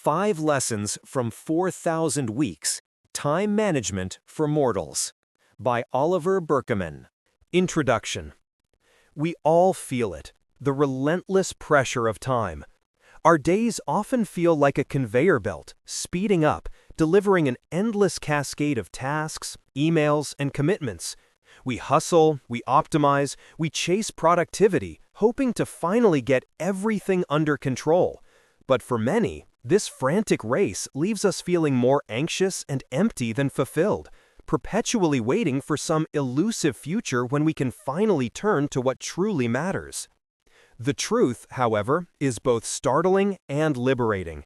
5 Lessons from 4,000 Weeks, Time Management for Mortals, by Oliver Burkeman. Introduction. We all feel it, the relentless pressure of time. Our days often feel like a conveyor belt, speeding up, delivering an endless cascade of tasks, emails, and commitments. We hustle, we optimize, we chase productivity, hoping to finally get everything under control. But for many, this frantic race leaves us feeling more anxious and empty than fulfilled, perpetually waiting for some elusive future when we can finally turn to what truly matters. The truth, however, is both startling and liberating.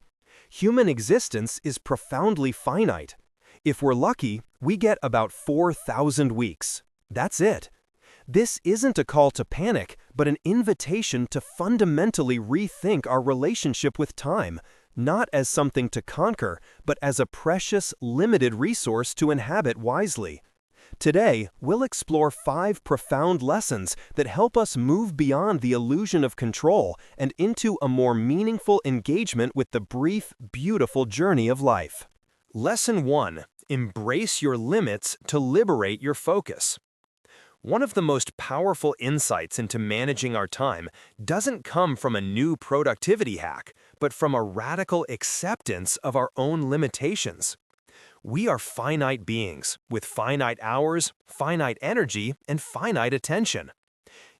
Human existence is profoundly finite. If we're lucky, we get about 4,000 weeks. That's it. This isn't a call to panic, but an invitation to fundamentally rethink our relationship with time, not as something to conquer, but as a precious, limited resource to inhabit wisely. Today, we'll explore 5 profound lessons that help us move beyond the illusion of control and into a more meaningful engagement with the brief, beautiful journey of life. Lesson 1. Embrace your limits to liberate your focus. One of the most powerful insights into managing our time doesn't come from a new productivity hack, but from a radical acceptance of our own limitations. We are finite beings with finite hours, finite energy, and finite attention.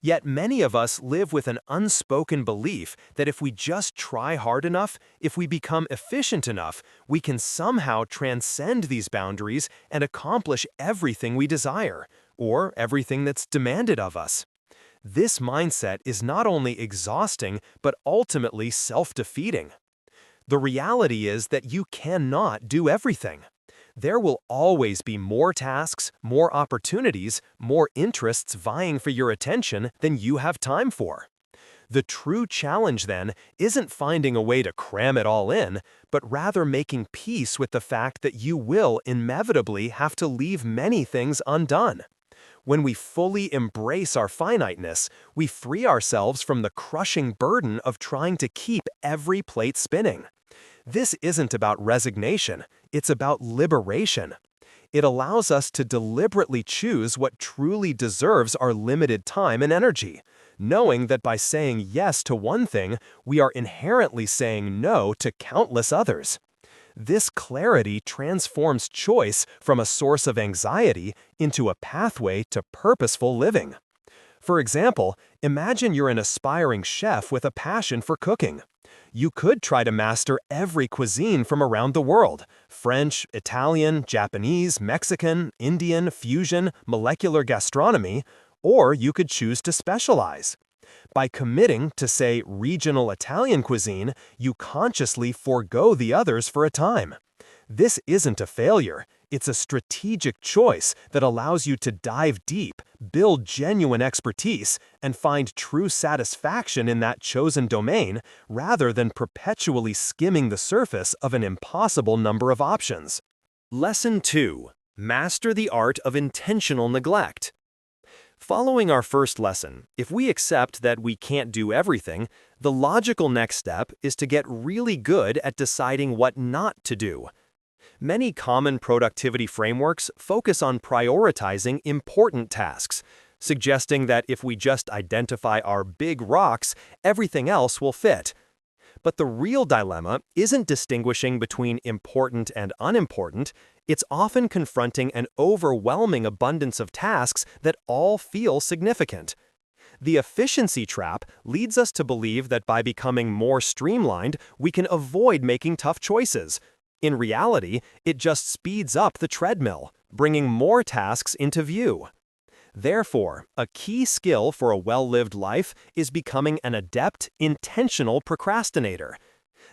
Yet many of us live with an unspoken belief that if we just try hard enough, if we become efficient enough, we can somehow transcend these boundaries and accomplish everything we desire, or everything that's demanded of us. This mindset is not only exhausting, but ultimately self-defeating. The reality is that you cannot do everything. There will always be more tasks, more opportunities, more interests vying for your attention than you have time for. The true challenge, then, isn't finding a way to cram it all in, but rather making peace with the fact that you will inevitably have to leave many things undone. When we fully embrace our finiteness, we free ourselves from the crushing burden of trying to keep every plate spinning. This isn't about resignation, it's about liberation. It allows us to deliberately choose what truly deserves our limited time and energy, knowing that by saying yes to one thing, we are inherently saying no to countless others. This clarity transforms choice from a source of anxiety into a pathway to purposeful living. For example, imagine you're an aspiring chef with a passion for cooking. You could try to master every cuisine from around the world: French, Italian, Japanese, Mexican, Indian, fusion, molecular gastronomy, or you could choose to specialize. By committing to, say, regional Italian cuisine, you consciously forego the others for a time. This isn't a failure. It's a strategic choice that allows you to dive deep, build genuine expertise, and find true satisfaction in that chosen domain, rather than perpetually skimming the surface of an impossible number of options. Lesson 2. Master the art of intentional neglect. Following our first lesson, if we accept that we can't do everything, the logical next step is to get really good at deciding what not to do. Many common productivity frameworks focus on prioritizing important tasks, suggesting that if we just identify our big rocks, everything else will fit. But the real dilemma isn't distinguishing between important and unimportant. It's often confronting an overwhelming abundance of tasks that all feel significant. The efficiency trap leads us to believe that by becoming more streamlined, we can avoid making tough choices. In reality, it just speeds up the treadmill, bringing more tasks into view. Therefore, a key skill for a well-lived life is becoming an adept, intentional procrastinator.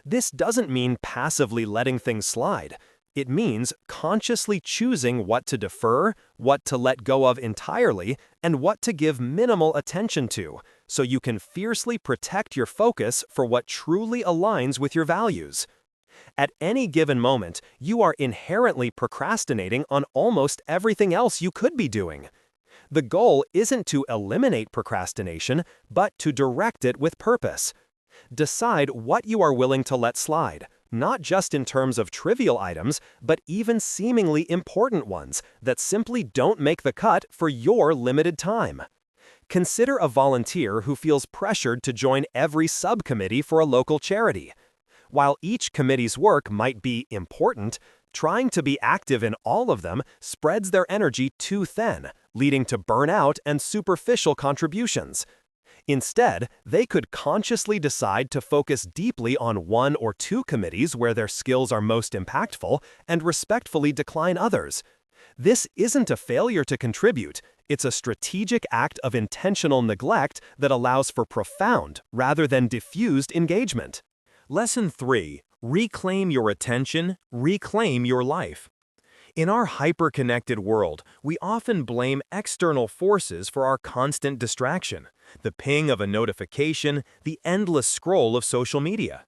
This doesn't mean passively letting things slide. It means consciously choosing what to defer, what to let go of entirely, and what to give minimal attention to, so you can fiercely protect your focus for what truly aligns with your values. At any given moment, you are inherently procrastinating on almost everything else you could be doing. The goal isn't to eliminate procrastination, but to direct it with purpose. Decide what you are willing to let slide, not just in terms of trivial items, but even seemingly important ones that simply don't make the cut for your limited time. Consider a volunteer who feels pressured to join every subcommittee for a local charity. While each committee's work might be important, trying to be active in all of them spreads their energy too thin, leading to burnout and superficial contributions. Instead, they could consciously decide to focus deeply on one or two committees where their skills are most impactful and respectfully decline others. This isn't a failure to contribute, it's a strategic act of intentional neglect that allows for profound rather than diffused engagement. Lesson 3. Reclaim your attention, reclaim your life. In our hyper-connected world, we often blame external forces for our constant distraction, the ping of a notification, the endless scroll of social media.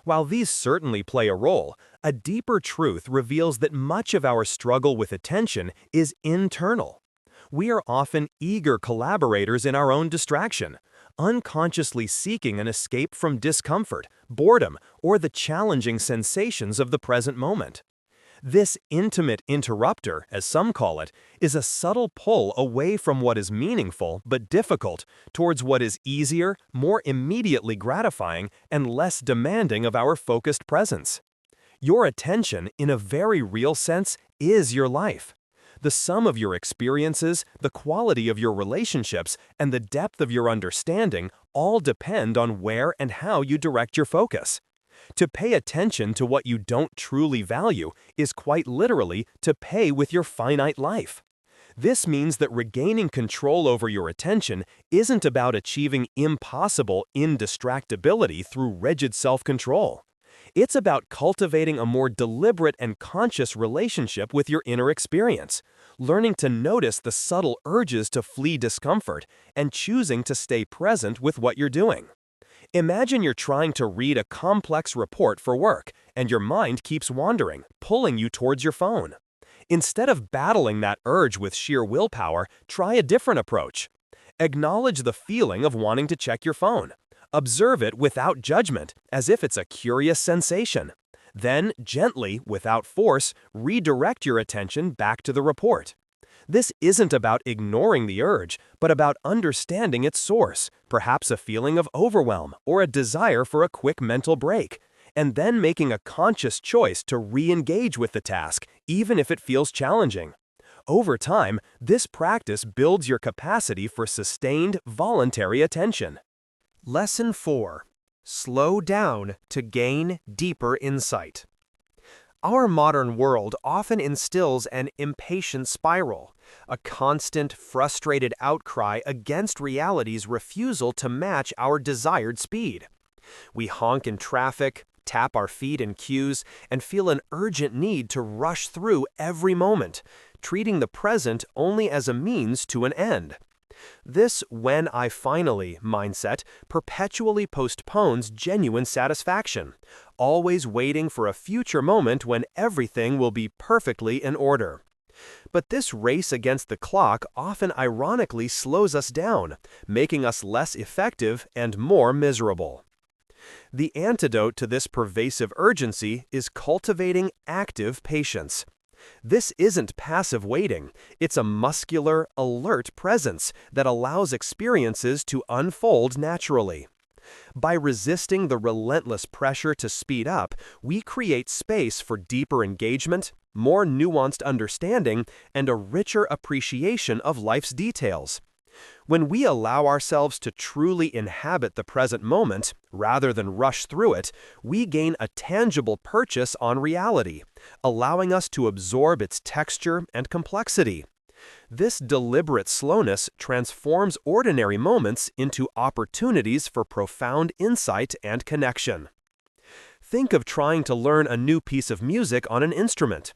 While these certainly play a role, a deeper truth reveals that much of our struggle with attention is internal. We are often eager collaborators in our own distraction, unconsciously seeking an escape from discomfort, boredom, or the challenging sensations of the present moment. This intimate interrupter, as some call it, is a subtle pull away from what is meaningful but difficult towards what is easier, more immediately gratifying, and less demanding of our focused presence. Your attention, in a very real sense, is your life. The sum of your experiences, the quality of your relationships, and the depth of your understanding all depend on where and how you direct your focus. To pay attention to what you don't truly value is quite literally to pay with your finite life. This means that regaining control over your attention isn't about achieving impossible indistractability through rigid self-control. It's about cultivating a more deliberate and conscious relationship with your inner experience, learning to notice the subtle urges to flee discomfort, and choosing to stay present with what you're doing. Imagine you're trying to read a complex report for work, and your mind keeps wandering, pulling you towards your phone. Instead of battling that urge with sheer willpower, try a different approach. Acknowledge the feeling of wanting to check your phone. Observe it without judgment, as if it's a curious sensation. Then, gently, without force, redirect your attention back to the report. This isn't about ignoring the urge, but about understanding its source, perhaps a feeling of overwhelm or a desire for a quick mental break, and then making a conscious choice to re-engage with the task, even if it feels challenging. Over time, this practice builds your capacity for sustained, voluntary attention. Lesson 4. Slow down to gain deeper insight. Our modern world often instills an impatient spiral, a constant, frustrated outcry against reality's refusal to match our desired speed. We honk in traffic, tap our feet in queues, and feel an urgent need to rush through every moment, treating the present only as a means to an end. This "when I finally" mindset perpetually postpones genuine satisfaction, always waiting for a future moment when everything will be perfectly in order. But this race against the clock often ironically slows us down, making us less effective and more miserable. The antidote to this pervasive urgency is cultivating active patience. This isn't passive waiting, it's a muscular, alert presence that allows experiences to unfold naturally. By resisting the relentless pressure to speed up, we create space for deeper engagement, more nuanced understanding, and a richer appreciation of life's details. When we allow ourselves to truly inhabit the present moment, rather than rush through it, we gain a tangible purchase on reality, allowing us to absorb its texture and complexity. This deliberate slowness transforms ordinary moments into opportunities for profound insight and connection. Think of trying to learn a new piece of music on an instrument.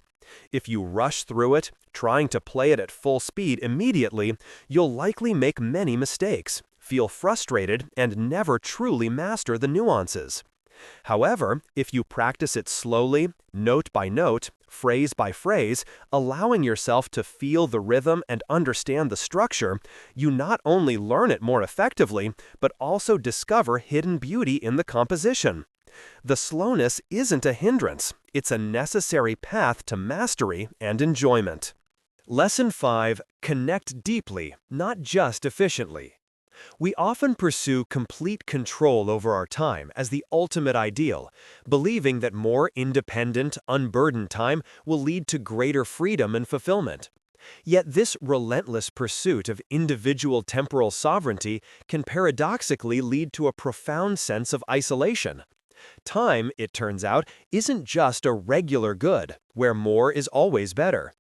If you rush through it, trying to play it at full speed immediately, you'll likely make many mistakes, feel frustrated, and never truly master the nuances. However, if you practice it slowly, note by note, phrase by phrase, allowing yourself to feel the rhythm and understand the structure, you not only learn it more effectively, but also discover hidden beauty in the composition. The slowness isn't a hindrance, it's a necessary path to mastery and enjoyment. Lesson 5. Connect deeply, not just efficiently. We often pursue complete control over our time as the ultimate ideal, believing that more independent, unburdened time will lead to greater freedom and fulfillment. Yet this relentless pursuit of individual temporal sovereignty can paradoxically lead to a profound sense of isolation. Time, it turns out, isn't just a regular good, where more is always better.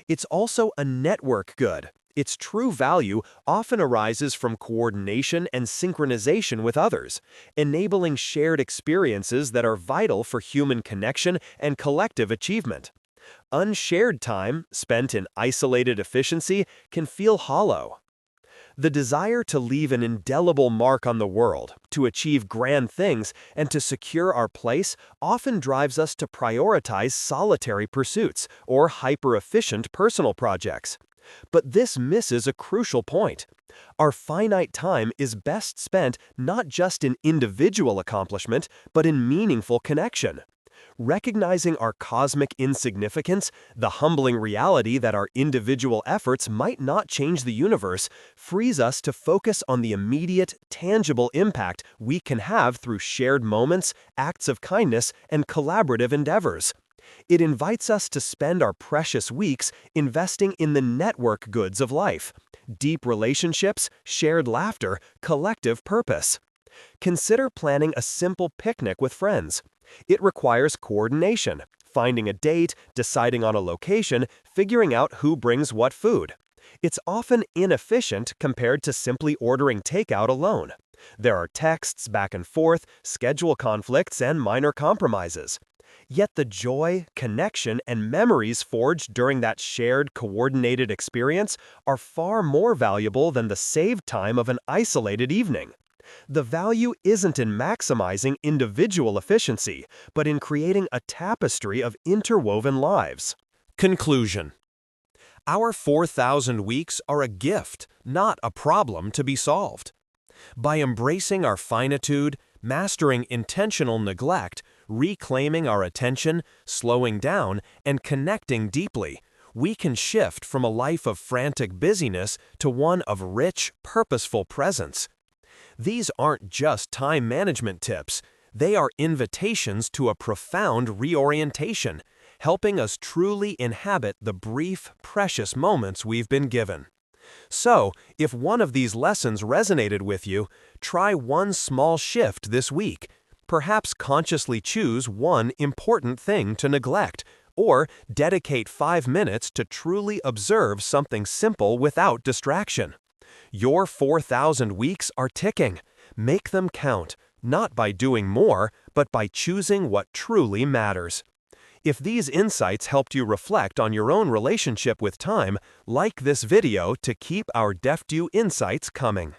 It's also a network good. Its true value often arises from coordination and synchronization with others, enabling shared experiences that are vital for human connection and collective achievement. Unshared time, spent in isolated efficiency, can feel hollow. The desire to leave an indelible mark on the world, to achieve grand things, and to secure our place often drives us to prioritize solitary pursuits or hyper-efficient personal projects. But this misses a crucial point. Our finite time is best spent not just in individual accomplishment, but in meaningful connection. Recognizing our cosmic insignificance, the humbling reality that our individual efforts might not change the universe, frees us to focus on the immediate, tangible impact we can have through shared moments, acts of kindness, and collaborative endeavors. It invites us to spend our precious weeks investing in the network goods of life: deep relationships, shared laughter, collective purpose. Consider planning a simple picnic with friends. It requires coordination, finding a date, deciding on a location, figuring out who brings what food. It's often inefficient compared to simply ordering takeout alone. There are texts back and forth, schedule conflicts, and minor compromises. Yet the joy, connection, and memories forged during that shared, coordinated experience are far more valuable than the saved time of an isolated evening. The value isn't in maximizing individual efficiency, but in creating a tapestry of interwoven lives. Conclusion. Our 4,000 weeks are a gift, not a problem to be solved. By embracing our finitude, mastering intentional neglect, reclaiming our attention, slowing down, and connecting deeply, we can shift from a life of frantic busyness to one of rich, purposeful presence. These aren't just time management tips, they are invitations to a profound reorientation, helping us truly inhabit the brief, precious moments we've been given. So, if one of these lessons resonated with you, try one small shift this week. Perhaps consciously choose one important thing to neglect, or dedicate 5 minutes to truly observe something simple without distraction. Your 4,000 weeks are ticking. Make them count, not by doing more, but by choosing what truly matters. If these insights helped you reflect on your own relationship with time, like this video to keep our DeftU Insights coming.